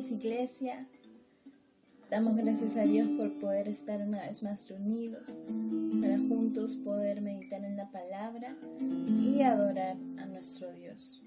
noches, iglesia. Damos gracias a Dios por poder estar una vez más reunidos para juntos poder meditar en la palabra y adorar a nuestro Dios.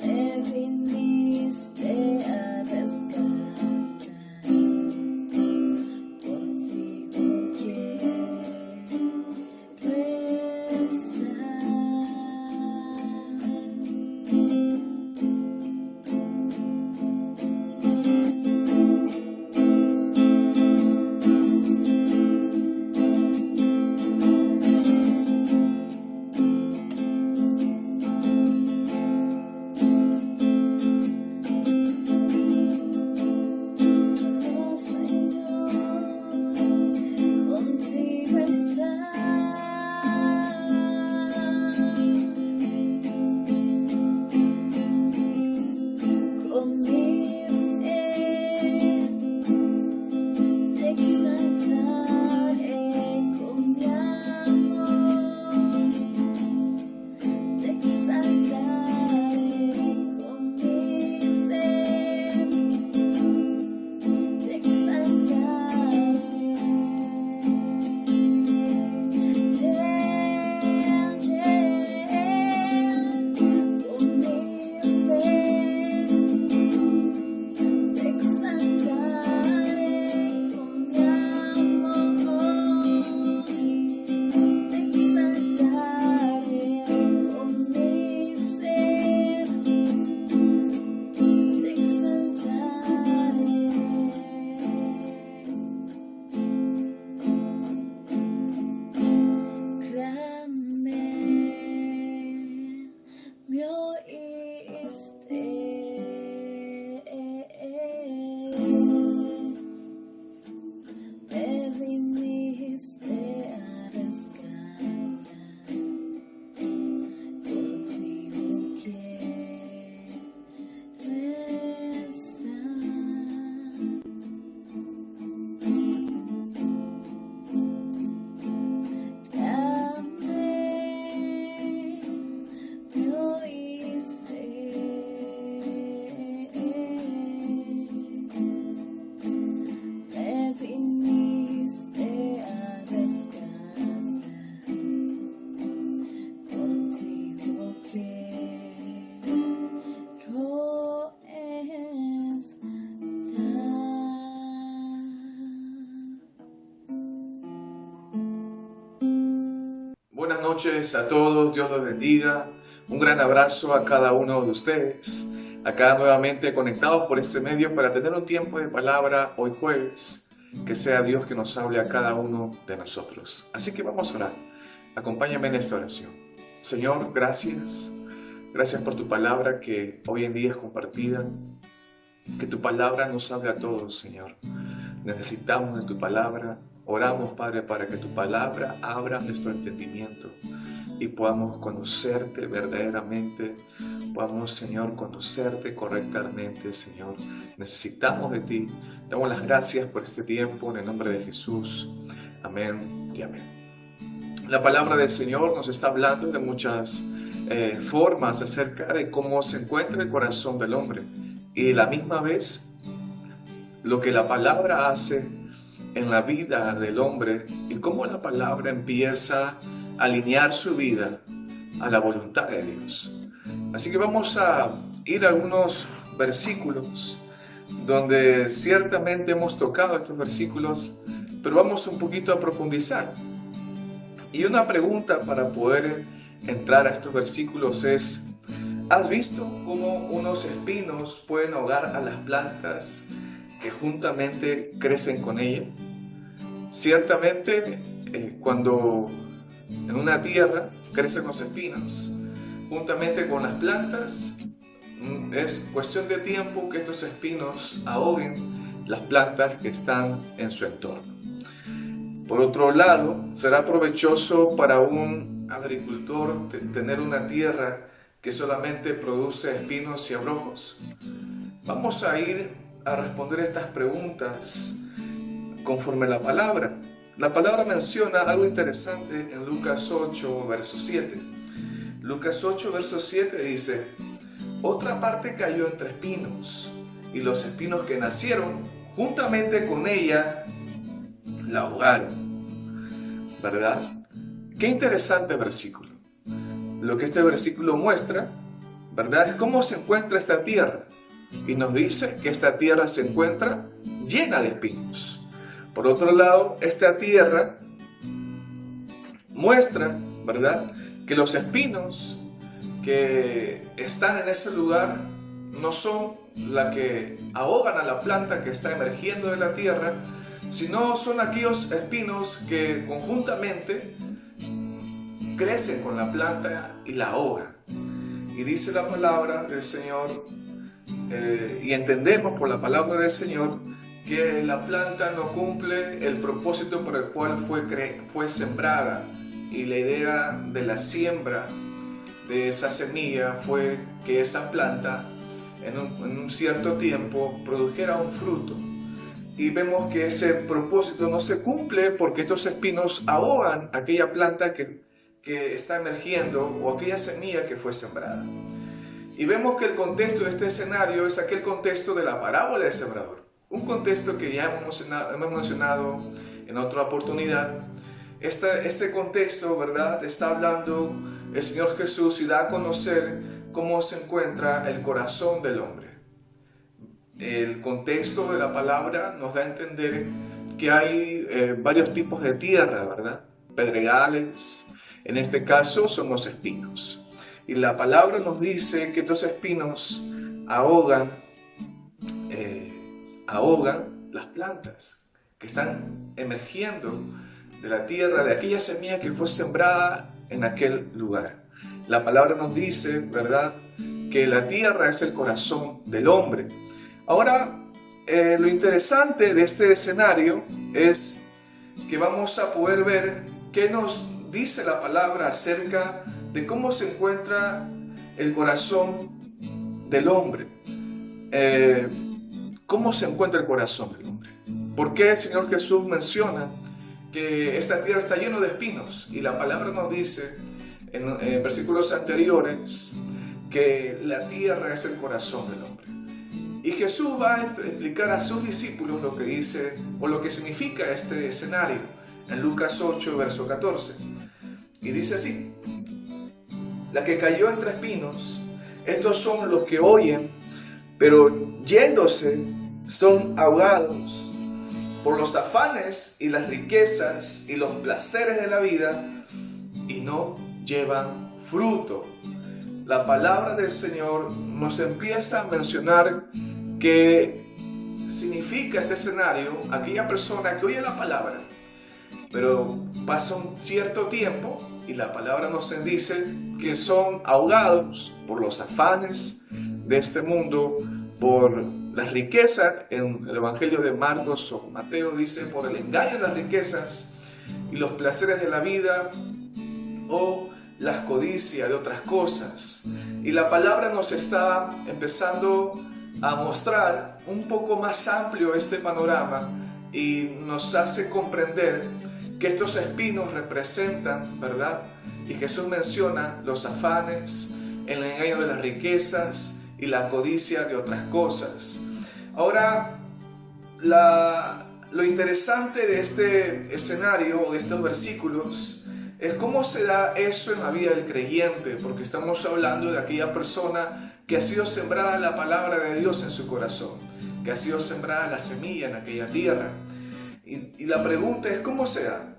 Me viniste a rescatar. me viniste a rescatar, contigo quiero estar. Buenas noches a todos, Dios los bendiga. Un gran abrazo a cada uno de ustedes, acá nuevamente conectados por este medio para tener un tiempo de palabra hoy jueves. Que sea Dios que nos hable a cada uno de nosotros. Así que vamos a orar. Acompáñame en esta oración. Señor, gracias. Gracias por tu palabra que hoy en día es compartida. Que tu palabra nos hable a todos, Señor. Necesitamos de tu palabra. Oramos, Padre, para que tu palabra abra nuestro entendimiento y podamos conocerte verdaderamente. Podamos, Señor, conocerte correctamente, Señor. Necesitamos de ti. Damos las gracias por este tiempo en el nombre de Jesús. Amén y amén. La palabra del Señor nos está hablando de muchas formas acerca de cómo se encuentra el corazón del hombre. Y a la misma vez, lo que la palabra hace en la vida del hombre y cómo la palabra empieza a alinear su vida a la voluntad de Dios. Así que vamos a ir a algunos versículos donde ciertamente hemos tocado estos versículos, pero vamos un poquito a profundizar. Y una pregunta para poder entrar a estos versículos es: ¿has visto cómo unos espinos pueden ahogar a las plantas que juntamente crecen con ella? Ciertamente, cuando en una tierra crecen los espinos, juntamente con las plantas, es cuestión de tiempo que estos espinos ahoguen las plantas que están en su entorno. Por otro lado, será provechoso para un agricultor tener una tierra que solamente produce espinos y abrojos. Vamos a ir a responder estas preguntas conforme la palabra. La palabra menciona algo interesante en Lucas 8, verso 7. Lucas 8, verso 7 dice: otra parte cayó entre espinos, y los espinos que nacieron juntamente con ella la ahogaron. ¿Verdad? Qué interesante versículo. Lo que este versículo muestra, ¿verdad?, es cómo se encuentra esta tierra. Y nos dice que esta tierra se encuentra llena de espinos. Por otro lado, esta tierra muestra, ¿verdad?, que los espinos que están en ese lugar no son la que ahogan a la planta que está emergiendo de la tierra, sino son aquellos espinos que conjuntamente crecen con la planta y la ahogan. Y dice la palabra del Señor, y entendemos por la palabra del Señor, que la planta no cumple el propósito por el cual fue sembrada, y la idea de la siembra de esa semilla fue que esa planta en un cierto tiempo produjera un fruto, y vemos que ese propósito no se cumple porque estos espinos ahogan aquella planta que está emergiendo o aquella semilla que fue sembrada. Y vemos que el contexto de este escenario es aquel contexto de la parábola del sembrador. Un contexto que ya hemos mencionado en otra oportunidad. Este contexto, ¿verdad?, está hablando el Señor Jesús y da a conocer cómo se encuentra el corazón del hombre. El contexto de la palabra nos da a entender que hay varios tipos de tierra, ¿verdad? Pedregales, en este caso son los espinos. Y la palabra nos dice que estos espinos ahogan las plantas que están emergiendo de la tierra, de aquella semilla que fue sembrada en aquel lugar. La palabra nos dice, ¿verdad?, que la tierra es el corazón del hombre. Ahora, lo interesante de este escenario es que vamos a poder ver qué nos dice la palabra acerca de cómo se encuentra el corazón del hombre. ¿Cómo se encuentra el corazón del hombre? ¿Por qué el Señor Jesús menciona que esta tierra está llena de espinos? Y la palabra nos dice en versículos anteriores que la tierra es el corazón del hombre. Y Jesús va a explicar a sus discípulos lo que dice o lo que significa este escenario en Lucas 8, verso 14. Y dice así: la que cayó entre espinos, estos son los que oyen, pero yéndose son ahogados por los afanes y las riquezas y los placeres de la vida y no llevan fruto. La palabra del Señor nos empieza a mencionar qué significa este escenario. Aquella persona que oye la palabra, pero pasa un cierto tiempo y la palabra nos dice que son ahogados por los afanes de este mundo, por las riquezas. En el Evangelio de Marcos o Mateo dice por el engaño de las riquezas y los placeres de la vida o las codicias de otras cosas. Y la palabra nos está empezando a mostrar un poco más amplio este panorama y nos hace comprender que estos espinos representan, ¿verdad? Y Jesús menciona los afanes, el engaño de las riquezas y la codicia de otras cosas. Ahora, lo interesante de este escenario, de estos versículos, es cómo se da eso en la vida del creyente, porque estamos hablando de aquella persona que ha sido sembrada la palabra de Dios en su corazón, que ha sido sembrada la semilla en aquella tierra. Y la pregunta es, ¿cómo se da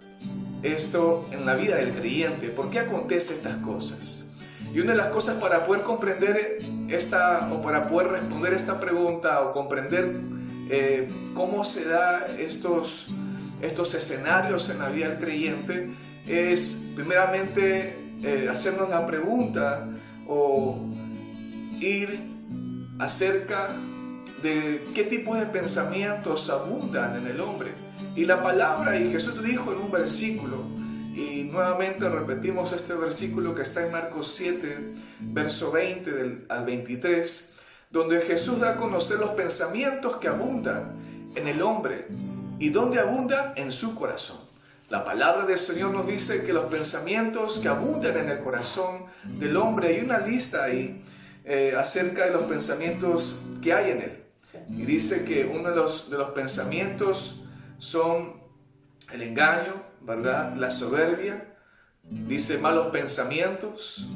esto en la vida del creyente? ¿Por qué acontecen estas cosas? Y una de las cosas para poder comprender o para poder responder esta pregunta o comprender cómo se da estos escenarios en la vida del creyente es primeramente hacernos la pregunta o ir acerca de qué tipo de pensamientos abundan en el hombre. Y la palabra, y Jesús dijo en un versículo, y nuevamente repetimos este versículo que está en Marcos 7, verso 20 al 23, donde Jesús da a conocer los pensamientos que abundan en el hombre. ¿Y dónde abundan? En su corazón. La palabra del Señor nos dice que los pensamientos que abundan en el corazón del hombre, hay una lista ahí acerca de los pensamientos que hay en él. Y dice que uno de los pensamientos son el engaño, ¿verdad? La soberbia, dice malos pensamientos,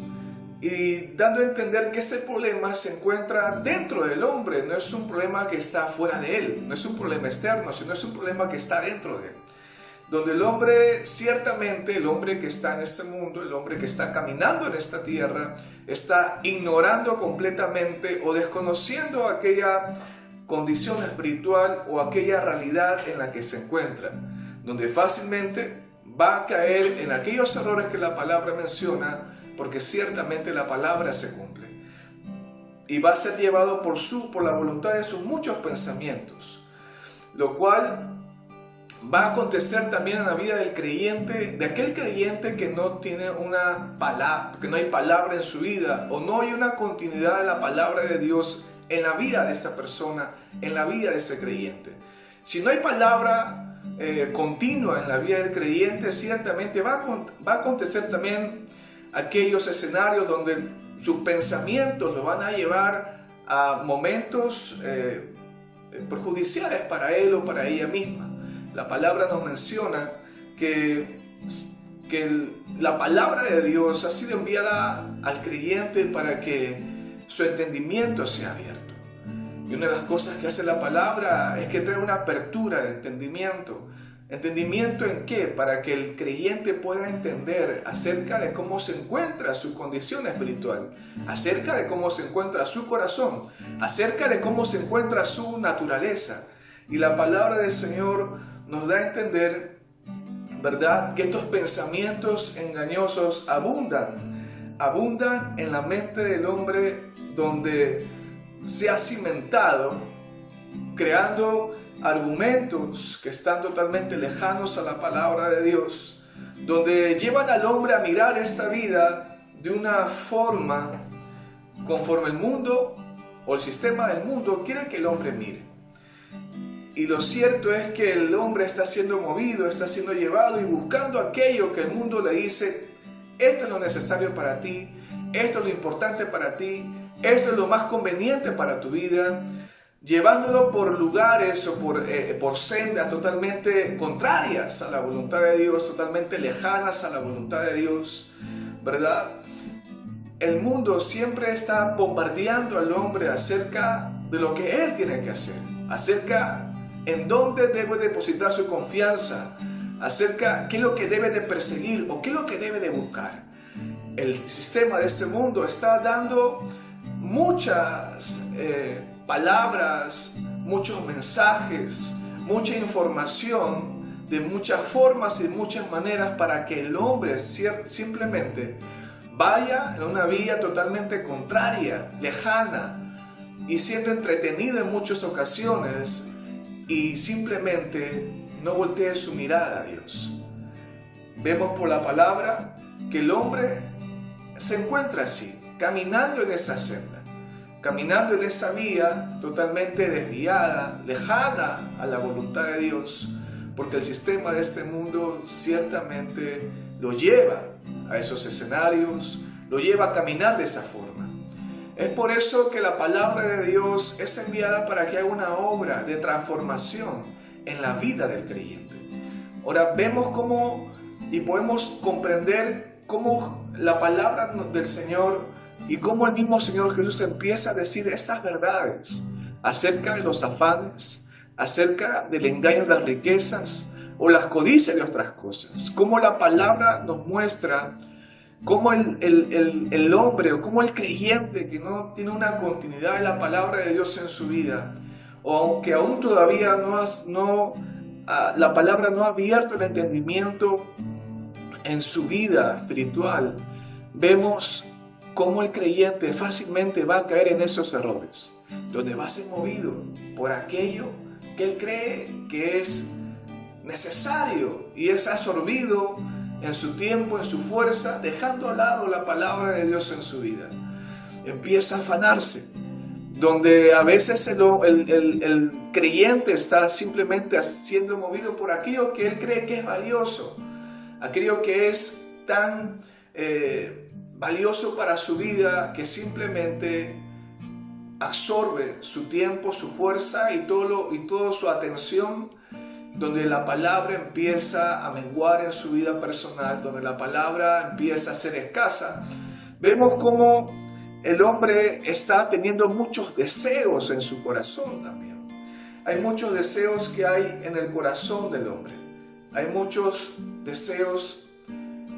y dando a entender que ese problema se encuentra dentro del hombre, no es un problema que está fuera de él, no es un problema externo, sino es un problema que está dentro de él. Donde el hombre, ciertamente el hombre que está en este mundo, el hombre que está caminando en esta tierra, está ignorando completamente o desconociendo aquella condición espiritual o aquella realidad en la que se encuentra, donde fácilmente va a caer en aquellos errores que la palabra menciona, porque ciertamente la palabra se cumple, y va a ser llevado por la voluntad de sus muchos pensamientos, lo cual va a acontecer también en la vida del creyente, de aquel creyente que no tiene una palabra, que no hay palabra en su vida, o no hay una continuidad de la palabra de Dios en la vida de esa persona, en la vida de ese creyente. Si no hay palabra continua en la vida del creyente, ciertamente va a acontecer también aquellos escenarios donde sus pensamientos lo van a llevar a momentos perjudiciales para él o para ella misma. La palabra nos menciona que la palabra de Dios ha sido enviada al creyente para que su entendimiento sea abierto. Y una de las cosas que hace la palabra es que trae una apertura de entendimiento. ¿Entendimiento en qué? Para que el creyente pueda entender acerca de cómo se encuentra su condición espiritual, acerca de cómo se encuentra su corazón, acerca de cómo se encuentra su naturaleza. Y la palabra del Señor nos da a entender, ¿verdad?, que estos pensamientos engañosos abundan en la mente del hombre, donde se ha cimentado creando argumentos que están totalmente lejanos a la palabra de Dios, donde llevan al hombre a mirar esta vida de una forma conforme el mundo o el sistema del mundo quiere que el hombre mire. Y lo cierto es que el hombre está siendo movido, está siendo llevado y buscando aquello que el mundo le dice: esto es lo necesario para ti, esto es lo importante para ti, esto es lo más conveniente para tu vida, llevándolo por lugares o por sendas totalmente contrarias a la voluntad de Dios, totalmente lejanas a la voluntad de Dios, ¿verdad? El mundo siempre está bombardeando al hombre acerca de lo que él tiene que hacer, acerca en dónde debe depositar su confianza, acerca qué es lo que debe de perseguir o qué es lo que debe de buscar. El sistema de este mundo está dando muchas palabras, muchos mensajes, mucha información de muchas formas y muchas maneras para que el hombre simplemente vaya en una vía totalmente contraria, lejana, y siendo entretenido en muchas ocasiones y simplemente no voltee su mirada a Dios. Vemos por la palabra que el hombre se encuentra así, caminando en esa senda, caminando en esa vía totalmente desviada, lejana a la voluntad de Dios, porque el sistema de este mundo ciertamente lo lleva a esos escenarios, lo lleva a caminar de esa forma. Es por eso que la palabra de Dios es enviada para que haga una obra de transformación en la vida del creyente. Ahora vemos cómo y podemos comprender cómo la palabra del Señor y cómo el mismo Señor Jesús empieza a decir estas verdades acerca de los afanes, acerca del engaño de las riquezas o las codicias de otras cosas. Cómo la palabra nos muestra cómo el hombre o cómo el creyente que no tiene una continuidad en la palabra de Dios en su vida, o aunque aún todavía la palabra no ha abierto el entendimiento en su vida espiritual, vemos cómo el creyente fácilmente va a caer en esos errores, donde va a ser movido por aquello que él cree que es necesario y es absorbido en su tiempo, en su fuerza, dejando a lado la palabra de Dios en su vida. Empieza a afanarse, donde a veces el creyente está simplemente siendo movido por aquello que él cree que es valioso, aquello que es tan valioso para su vida, que simplemente absorbe su tiempo, su fuerza y toda su atención, donde la palabra empieza a menguar en su vida personal, donde la palabra empieza a ser escasa. Vemos cómo el hombre está teniendo muchos deseos en su corazón también. Hay muchos deseos que hay en el corazón del hombre. Hay muchos deseos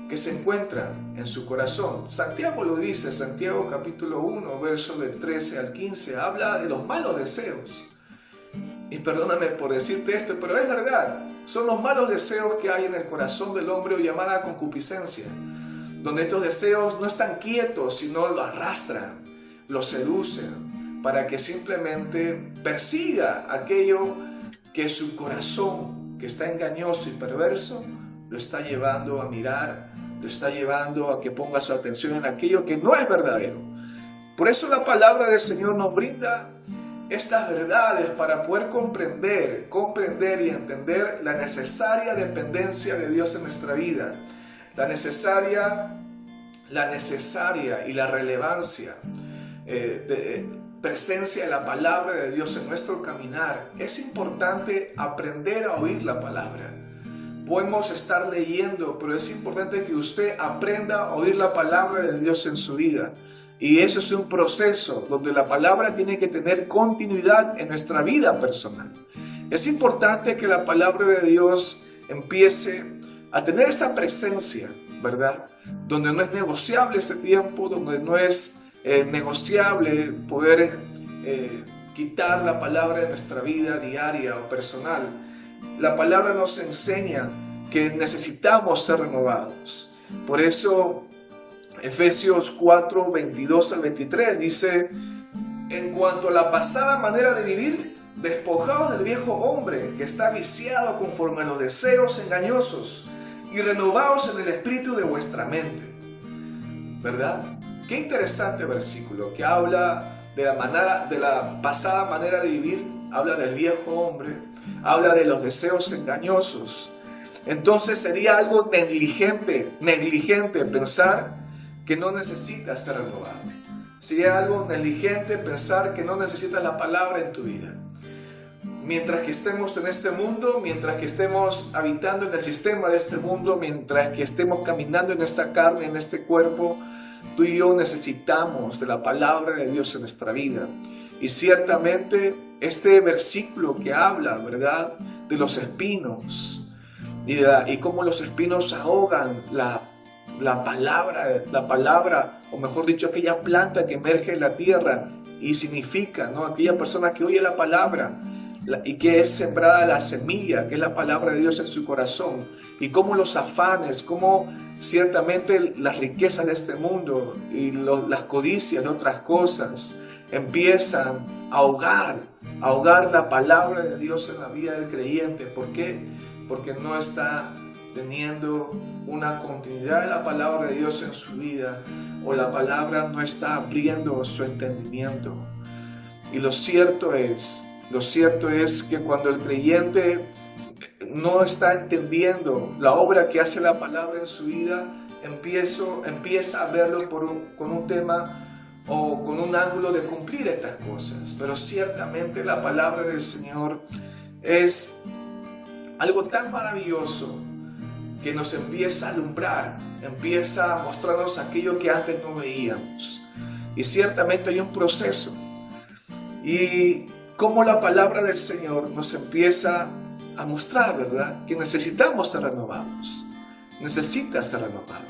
que se encuentran en su corazón. Santiago lo dice, Santiago capítulo 1, verso del 13 al 15, habla de los malos deseos. Y perdóname por decirte esto, pero es verdad. Son los malos deseos que hay en el corazón del hombre, o llamada concupiscencia, donde estos deseos no están quietos, sino lo arrastran, lo seducen, para que simplemente persiga aquello que su corazón, que está engañoso y perverso, lo está llevando a mirar, lo está llevando a que ponga su atención en aquello que no es verdadero. Por eso la palabra del Señor nos brinda estas verdades para poder comprender y entender la necesaria dependencia de Dios en nuestra vida, la necesaria y la relevancia de presencia de la palabra de Dios en nuestro caminar. Es importante aprender a oír la palabra. Podemos estar leyendo, pero es importante que usted aprenda a oír la palabra de Dios en su vida. Y eso es un proceso donde la palabra tiene que tener continuidad en nuestra vida personal. Es importante que la palabra de Dios empiece a tener esa presencia, ¿verdad? Donde no es negociable ese tiempo, donde no es negociable poder quitar la palabra de nuestra vida diaria o personal. La palabra nos enseña que necesitamos ser renovados. Por eso Efesios 4, 22 al 23 dice: en cuanto a la pasada manera de vivir, despojaos del viejo hombre que está viciado conforme a los deseos engañosos y renovaos en el espíritu de vuestra mente. ¿Verdad? Qué interesante versículo que habla de la pasada manera de vivir, habla del viejo hombre, habla de los deseos engañosos. Entonces sería algo negligente pensar que no necesitas ser renovado. Sería algo negligente pensar que no necesitas la palabra en tu vida. Mientras que estemos en este mundo, mientras que estemos habitando en el sistema de este mundo, mientras que estemos caminando en esta carne, en este cuerpo, tú y yo necesitamos de la palabra de Dios en nuestra vida. Y ciertamente este versículo que habla, ¿verdad?, de los espinos y cómo los espinos ahogan la palabra, o mejor dicho, aquella planta que emerge en la tierra y significa, ¿no?, aquella persona que oye la palabra y que es sembrada la semilla, que es la palabra de Dios en su corazón, y cómo los afanes, cómo ciertamente las riquezas de este mundo y las codicias de otras cosas empiezan a ahogar la palabra de Dios en la vida del creyente. ¿Por qué? Porque no está teniendo una continuidad de la palabra de Dios en su vida, o la palabra no está abriendo su entendimiento. Y lo cierto es que cuando el creyente no está entendiendo la obra que hace la palabra en su vida, empieza a verlo con un tema o con un ángulo de cumplir estas cosas. Pero ciertamente la palabra del Señor es algo tan maravilloso que nos empieza a alumbrar, empieza a mostrarnos aquello que antes no veíamos. Y ciertamente hay un proceso. Y cómo la palabra del Señor nos empieza a mostrar, ¿verdad?, que necesitamos ser renovados. Necesitas ser renovado.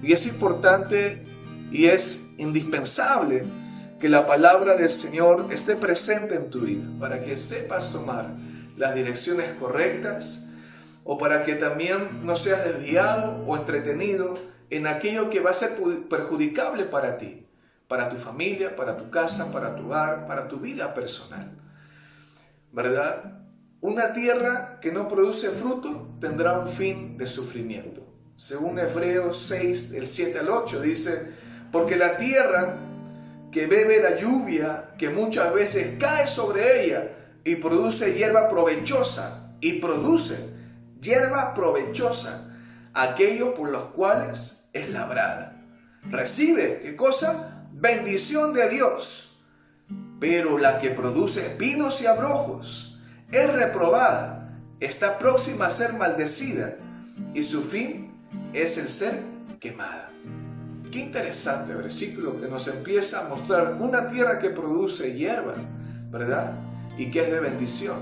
Y es importante y es indispensable que la palabra del Señor esté presente en tu vida para que sepas tomar las direcciones correctas, o para que también no seas desviado o entretenido en aquello que va a ser perjudicable para ti, para tu familia, para tu casa, para tu hogar, para tu vida personal. ¿Verdad? Una tierra que no produce fruto tendrá un fin de sufrimiento. Según Hebreos 6, del 7 al 8, dice: porque la tierra que bebe la lluvia que muchas veces cae sobre ella y produce hierba provechosa, aquello por los cuales es labrada. Recibe, ¿qué cosa? Bendición de Dios. Pero la que produce espinos y abrojos es reprobada, está próxima a ser maldecida, y su fin es el ser quemada. Qué interesante versículo que nos empieza a mostrar una tierra que produce hierba, ¿verdad?, y que es de bendición,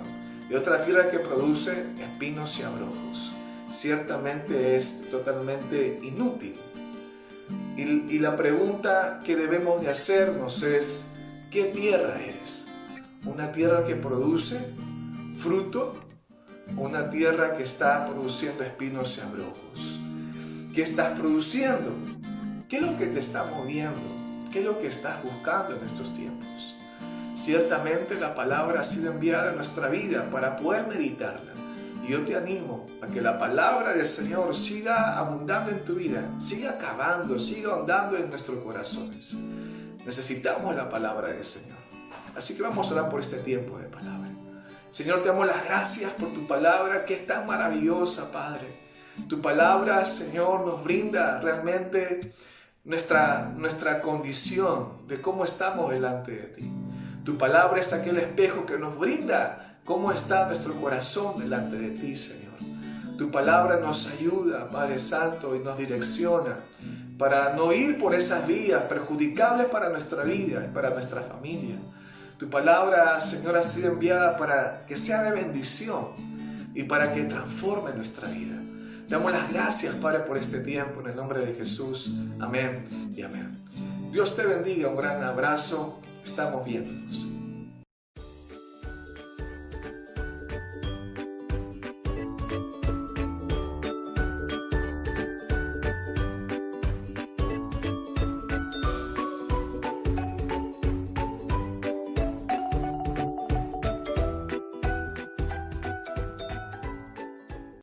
y otra tierra que produce espinos y abrojos. Ciertamente es totalmente inútil. Y la pregunta que debemos de hacernos es: ¿qué tierra eres? ¿Una tierra que produce fruto? ¿Una tierra que está produciendo espinos y abrojos? ¿Qué estás produciendo? ¿Qué es lo que te está moviendo? ¿Qué es lo que estás buscando en estos tiempos? Ciertamente la palabra ha sido enviada a nuestra vida para poder meditarla. Y yo te animo a que la palabra del Señor siga abundando en tu vida, siga cavando, siga ahondando en nuestros corazones. Necesitamos la palabra del Señor. Así que vamos a orar por este tiempo de palabra. Señor, te damos las gracias por tu palabra, que es tan maravillosa, Padre. Tu palabra, Señor, nos brinda realmente nuestra condición de cómo estamos delante de ti. Tu palabra es aquel espejo que nos brinda cómo está nuestro corazón delante de ti, Señor. Tu palabra nos ayuda, Padre Santo, y nos direcciona para no ir por esas vías perjudicables para nuestra vida y para nuestra familia. Tu palabra, Señor, ha sido enviada para que sea de bendición y para que transforme nuestra vida. Te damos las gracias, Padre, por este tiempo, en el nombre de Jesús. Amén y amén. Dios te bendiga, un gran abrazo. Estamos viéndonos.